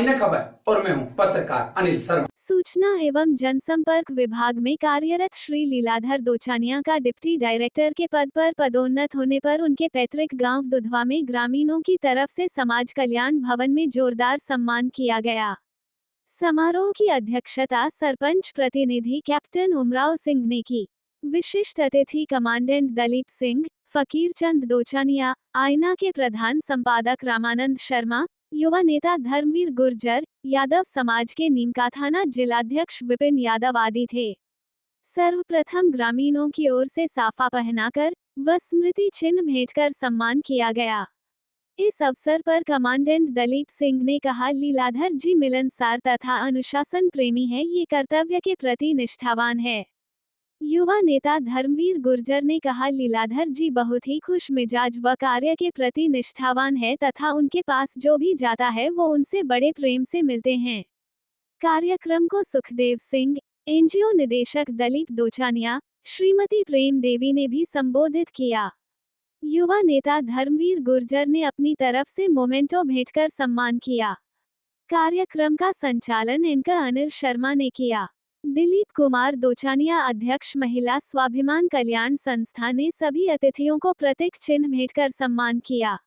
अन्य खबर और मैं हूं पत्रकार अनिल शर्मा। सूचना एवं जनसंपर्क विभाग में कार्यरत श्री लीलाधर दोचानिया का डिप्टी डायरेक्टर के पद पर पदोन्नत होने पर उनके पैतृक गांव दुधवा में ग्रामीणों की तरफ से समाज कल्याण भवन में जोरदार सम्मान किया गया। समारोह की अध्यक्षता सरपंच प्रतिनिधि कैप्टन उमराव सिंह ने की। विशिष्ट अतिथि कमांडेंट दलीप सिंह, फकीर चंद दोचानिया, आईना के प्रधान संपादक रामानंद शर्मा, युवा नेता धर्मवीर गुर्जर, यादव समाज के नीमकाथाना जिलाध्यक्ष विपिन यादव आदि थे। सर्वप्रथम ग्रामीणों की ओर से साफा पहनाकर व स्मृति चिन्ह भेंटकर सम्मान किया गया। इस अवसर पर कमांडेंट दलीप सिंह ने कहा, लीलाधर जी मिलनसार तथा अनुशासन प्रेमी है, ये कर्तव्य के प्रति निष्ठावान है। युवा नेता धर्मवीर गुर्जर ने कहा, लीलाधर जी बहुत ही खुश मिजाज व कार्य के प्रति निष्ठावान है तथा उनके पास जो भी जाता है वो उनसे बड़े प्रेम से मिलते हैं। कार्यक्रम को सुखदेव सिंह, एनजीओ निदेशक दलीप दोचानिया, श्रीमती प्रेम देवी ने भी संबोधित किया। युवा नेता धर्मवीर गुर्जर ने अपनी तरफ से मोमेंटो भेंटकर सम्मान किया। कार्यक्रम का संचालन इनका अनिल शर्मा ने किया। दिलीप कुमार दोचानिया, अध्यक्ष महिला स्वाभिमान कल्याण संस्था, ने सभी अतिथियों को प्रतीक चिन्ह भेंटकर सम्मान किया।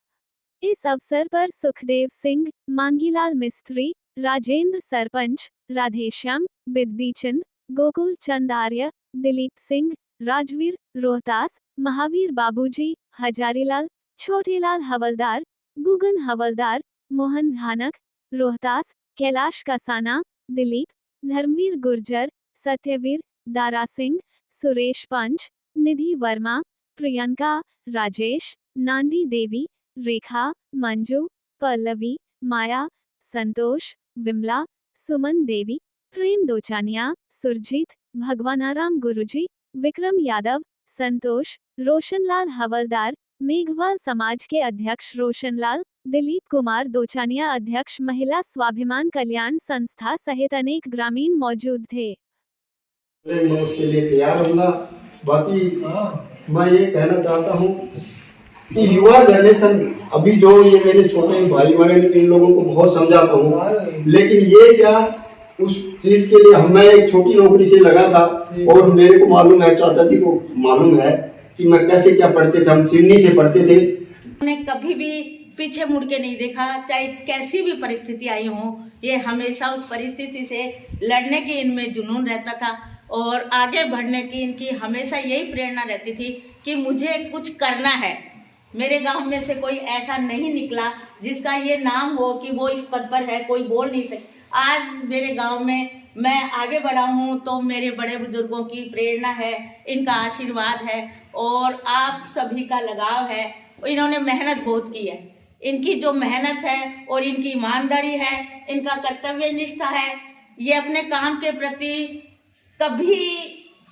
इस अवसर पर सुखदेव सिंह, मांगीलाल मिस्त्री, राजेंद्र सरपंच, राधेश्याम, बिद्दीचंद, गोकुल चंद आर्य, दिलीप सिंह, राजवीर रोहतास, महावीर बाबूजी, हजारीलाल, छोटेलाल हवलदार, गुगन हवलदार, मोहन धानक, रोहतास, कैलाश कसाना, दिलीप, धर्मवीर गुर्जर, सत्यवीर, दारा सिंह, सुरेश पंच, निधि वर्मा, प्रियंका, राजेश, नांदी देवी, रेखा, मंजू, पल्लवी, माया, संतोष, विमला, सुमन देवी, प्रेम दोचानिया, सुरजीत, भगवानाराम गुरुजी, विक्रम यादव, संतोष, रोशनलाल हवलदार, मेघवाल समाज के अध्यक्ष रोशनलाल, दिलीप कुमार दोचानिया, अध्यक्ष महिला स्वाभिमान कल्याण संस्था सहित अनेक ग्रामीण मौजूद थे। मैं उसके लिए तैयार रहूंगा। बाकी मैं ये कहना चाहता हूँ कि युवा जनरेशन, अभी जो ये मेरे छोटे भाई बहन, इन लोगों को बहुत समझाता हूँ, लेकिन ये क्या, उस चीज के लिए मैं एक छोटी नौकरी से लगा था और मेरे को मालूम है, चाचा जी को मालूम है कि मैं कैसे क्या पढ़ते थे। हम चिमनी से पढ़ते थे। मैंने कभी भी पीछे मुड़ के नहीं देखा, चाहे कैसी भी परिस्थिति आई हो। ये हमेशा उस परिस्थिति से लड़ने की इनमें जुनून रहता था और आगे बढ़ने की इनकी हमेशा यही प्रेरणा रहती थी कि मुझे कुछ करना है। मेरे गांव में से कोई ऐसा नहीं निकला जिसका ये नाम हो कि वो इस पद पर है, कोई बोल नहीं सकता। आज मेरे गांव में मैं आगे बढ़ा हूँ तो मेरे बड़े बुजुर्गों की प्रेरणा है, इनका आशीर्वाद है और आप सभी का लगाव है। इन्होंने मेहनत बहुत की है। इनकी जो मेहनत है और इनकी ईमानदारी है, इनका कर्तव्य निष्ठा है, ये अपने काम के प्रति कभी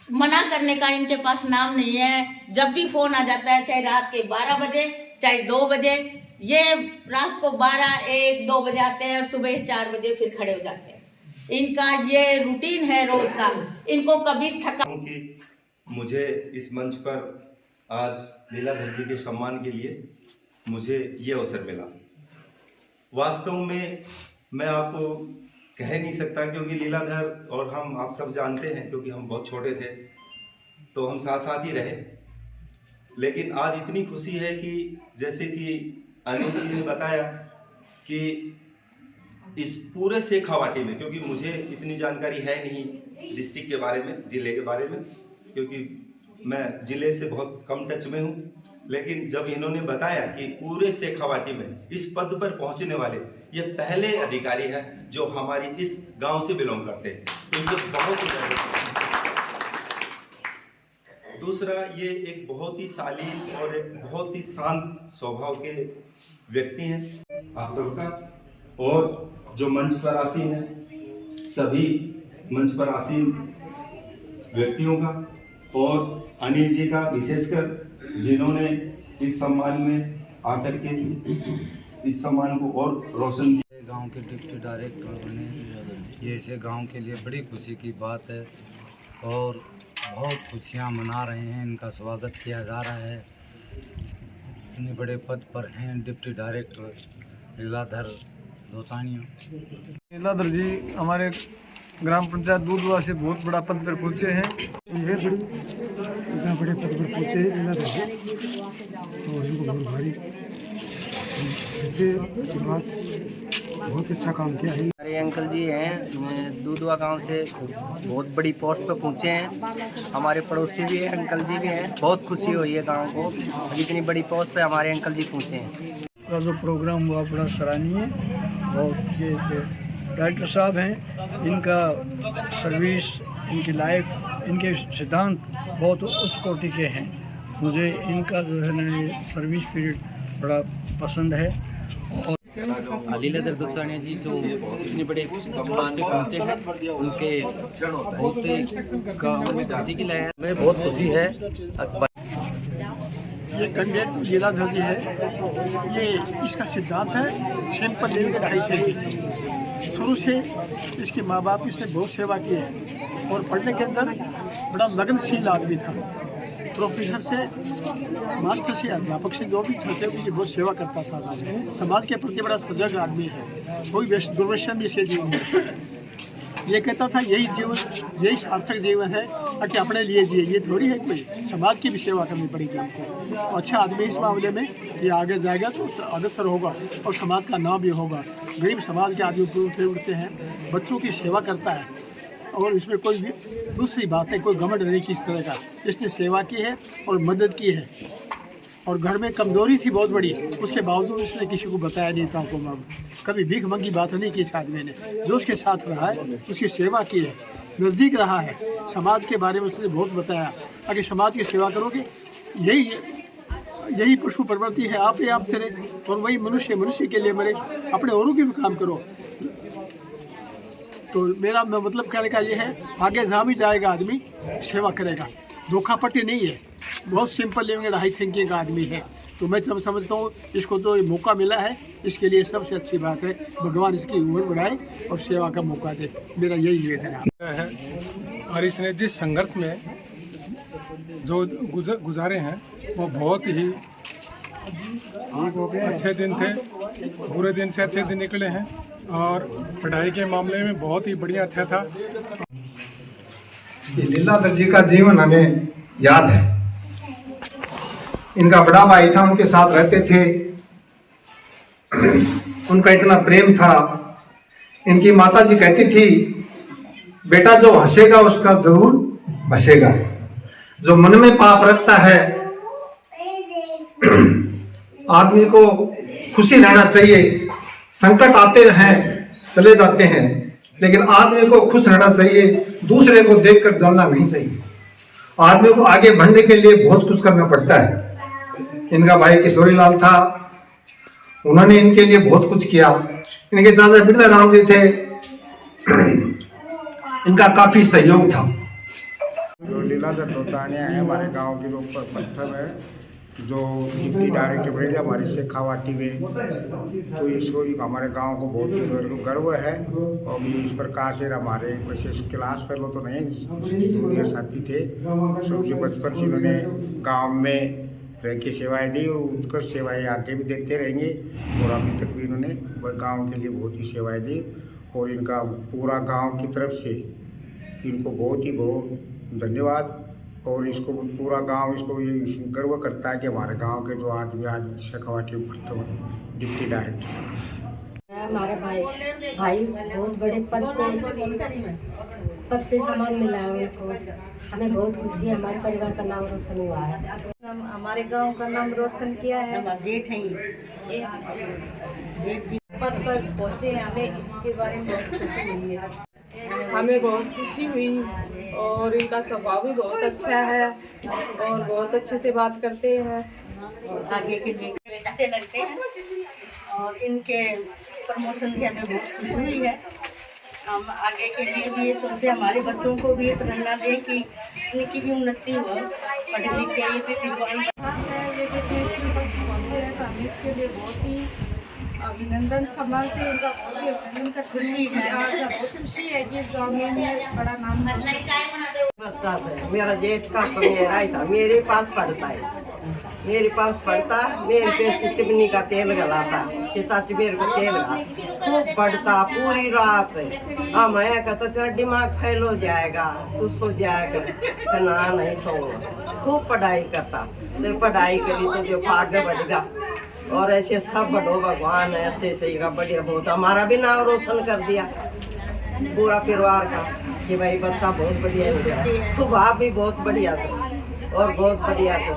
मना करने का इनके पास नाम नहीं है। जब भी फ़ोन आ जाता है, चाहे रात के 12 बजे चाहे 2 बजे, ये रात को 12, 1, 2 बजे आते हैं और सुबह 4 बजे फिर खड़े हो जाते हैं। इनका ये रूटीन है रोज का, इनको कभी थका। कि मुझे इस मंच पर आज लीलाधर जी के सम्मान के लिए मुझे ये अवसर मिला। वास्तव में मैं आपको कह नहीं सकता, क्योंकि लीलाधर और हम, आप सब जानते हैं, क्योंकि हम बहुत छोटे थे तो हम साथ साथ ही रहे। लेकिन आज इतनी खुशी है कि जैसे कि अनिल जी ने बताया कि इस पूरे शेखावाटी में, क्योंकि मुझे इतनी जानकारी है नहीं डिस्ट्रिक्ट के बारे में, ज़िले के बारे में, क्योंकि मैं ज़िले से बहुत कम टच में हूँ, लेकिन जब इन्होंने बताया कि पूरे शेखावाटी में इस पद पर पहुँचने वाले ये पहले अधिकारी हैं जो हमारी इस गांव से बिलोंग करते हैं, तो ये बहुत ही। दूसरा, ये एक बहुत ही शालीन और एक बहुत ही शांत स्वभाव के व्यक्ति हैं आप सबका, और जो मंच पर आसीन है, सभी मंच पर आसीन व्यक्तियों का, और अनिल जी का विशेषकर, जिन्होंने इस सम्मान में आकर के इस सम्मान को और रोशन किया। गांव के डिप्टी डायरेक्टर बने, ये इसे गांव के लिए बड़ी खुशी की बात है और बहुत खुशियां मना रहे हैं। इनका स्वागत किया जा रहा है। इतने बड़े पद पर हैं डिप्टी डायरेक्टर लीलाधर दोतानिया। लीलाधर जी हमारे ग्राम पंचायत दूधवा से बहुत बड़ा पद पर पहुँचे हैं। ये इतना बड़े पद पर पहुँचे हैं लीलाधर जी, और इनको बहुत भारी आशीर्वाद, बहुत अच्छा काम किया है। हमारे अंकल जी हैं दूधवा गांव से, बहुत बड़ी पोस्ट पर पहुंचे हैं। हमारे पड़ोसी भी हैं, अंकल जी भी हैं। बहुत खुशी हुई है गांव को, इतनी बड़ी पोस्ट पे हमारे अंकल जी पहुंचे हैं। पूरा जो प्रोग्राम हुआ बड़ा सराहनीय, और ये डायरेक्टर साहब हैं, इनका सर्विस, इनकी लाइफ, इनके सिद्धांत बहुत उच्च कोटि के हैं। मुझे इनका जो है ना सर्विस पीरियड बड़ा पसंद है। लीलाधर दोचानिया जी जो इतने बड़े सम्मान पे पहुँचे हैं, उनके बहुत खुशी की लहर में बहुत खुशी है। ये कैंडिडेट लीलाधर जी है, ये इसका सिद्धांत है सिंपल लिविंग ढाई थे। शुरू से इसके माँ बाप इसने बहुत सेवा की है, और पढ़ने के अंदर बड़ा लगनशील आदमी था। प्रोफेसर से, मास्टर से, अध्यापक से, जो भी छात्र उनकी बहुत सेवा करता था। समाज के प्रति बड़ा सजग आदमी है, कोई दुर्व्यसन भी से जीवन है। ये कहता था यही जीवन, यही सार्थक जीवन है कि अपने लिए जिए, ये थोड़ी है कोई, समाज की भी सेवा करनी पड़ेगी हमको। तो अच्छा आदमी इस मामले में ये आगे जाएगा तो अग्रसर होगा, और समाज का नाम भी होगा। गरीब समाज के आदमी उठे उठते हैं, बच्चों की सेवा करता है, और इसमें कोई भी दूसरी बात है, कोई घमंड नहीं किस तरह का। इसने सेवा की है और मदद की है, और घर में कमज़ोरी थी बहुत बड़ी, उसके बावजूद उसने किसी को बताया नहीं था को। कभी भीख मंगी बात नहीं की इस आदमी ने। जो उसके साथ रहा है उसकी सेवा की है, नज़दीक रहा है, समाज के बारे में उसने बहुत बताया। अगर समाज की सेवा करोगे, यही पशु प्रवृत्ति है, आप ही आप चले, और वही मनुष्य के लिए मरे, अपने औरों के भी काम करो। तो मेरा मतलब कहने का ये है, आगे जहाँ भी जाएगा आदमी सेवा करेगा, धोखापट्टी नहीं है, बहुत सिंपल लिविंग हाई थिंकिंग का आदमी है। तो मैं समझता हूँ इसको तो मौका मिला है, इसके लिए सबसे अच्छी बात है, भगवान इसकी उम्र बढ़ाए और सेवा का मौका दे, मेरा यही निवेदन है। और इसने जिस संघर्ष में जो गुजारे हैं वो बहुत ही अच्छे दिन थे, बुरे दिन से अच्छे दिन निकले हैं, और पढ़ाई के मामले में बहुत ही बढ़िया अच्छा था। लीलाधर जी का जीवन हमें याद है। इनका बड़ा भाई था, उनके साथ रहते थे, उनका इतना प्रेम था। इनकी माता जी कहती थी, बेटा जो हंसेगा उसका जरूर बसेगा, जो मन में पाप रखता है, आदमी को खुशी रहना चाहिए। संकट आते हैं चले जाते हैं, लेकिन आदमी को खुश रहना चाहिए, दूसरे को देखकर जलना नहीं चाहिए। आदमी को आगे बढ़ने के लिए बहुत कुछ करना पड़ता है। इनका भाई किशोरी लाल था, उन्होंने इनके लिए बहुत कुछ किया। इनके चाचा बिरला राम जी थे, इनका काफी सहयोग था। जो लीलाधर दोचानिया है हमारे गांव के जो प्रथम है, जो डिप्टी डायरेक्टर बने थे हमारी शेखावाटी में, तो इसको हमारे गांव को बहुत ही गर्व है। और भी इस प्रकार से हमारे वैसे क्लास फेलो तो नहीं, जूनियर साथी थे, सबसे बचपन से इन्होंने गांव में रह के सेवाएं दी, और उत्कृष्ट सेवाएं आगे भी देते रहेंगे। और अभी तक भी इन्होंने गांव के लिए बहुत ही सेवाएं दी, और इनका पूरा गांव की तरफ से इनको बहुत ही धन्यवाद। और इसको पूरा गांव इसको ये गर्व करता है कि हमारे गांव के जो आदमी आज शेखावाटी में प्रथम डिप्टी डायरेक्टर। हमारे भाई बहुत बड़े पद पे सम्मान मिला है उनको, हमें बहुत खुशी है। हमारे परिवार का नाम रोशन हुआ है, हमारे गांव का नाम रोशन किया है। हमारे जेठ हैं, जेठ जी पद पर पहुँचे, हमें इसके बारे में बहुत खुशी हुई है। हमें बहुत खुशी हुई, और इनका स्वभाव भी बहुत अच्छा है, और बहुत अच्छे से बात करते हैं। आगे के लिए बेटे लगते हैं, और इनके प्रमोशन से हमें बहुत खुशी हुई है। हम आगे के लिए भी ये सोचते हैं, हमारे बच्चों को भी ये प्रेरणा दें कि इनकी भी उन्नति हो, पढ़े लिखे ये भी विद्वान। ये जैसे पहुँचे हैं तो हमें इसके लिए बहुत ही अभिनंदन, समाज से उनका बहुत ही अभिनंदन का खुशी है, बहुत खुशी है कि इस गाँव में बड़ा नाम बच्चा है मेरा जेठ का, तो मेरा ही था, मेरे पास पढ़ता है। मेरे पास पढ़ता, मेरे पे चिकनी का तेल गलाता कि चाची मेरे को तेल गला, खूब पढ़ता पूरी रात। हाँ मैं कहता तेरा दिमाग फेल हो जाएगा, तू सो जाएगा, ना नहीं सोऊंगा। खूब पढ़ाई करता, तो पढ़ाई करी तो जो आगे बढ़ेगा। और ऐसे सब बड़ो भगवान ऐसे सही का बढ़िया, बहुत हमारा भी नाम रोशन कर दिया पूरा परिवार का कि भाई बच्चा बहुत बढ़िया निकला, स्वभाव भी बहुत बढ़िया से और बहुत बढ़िया से।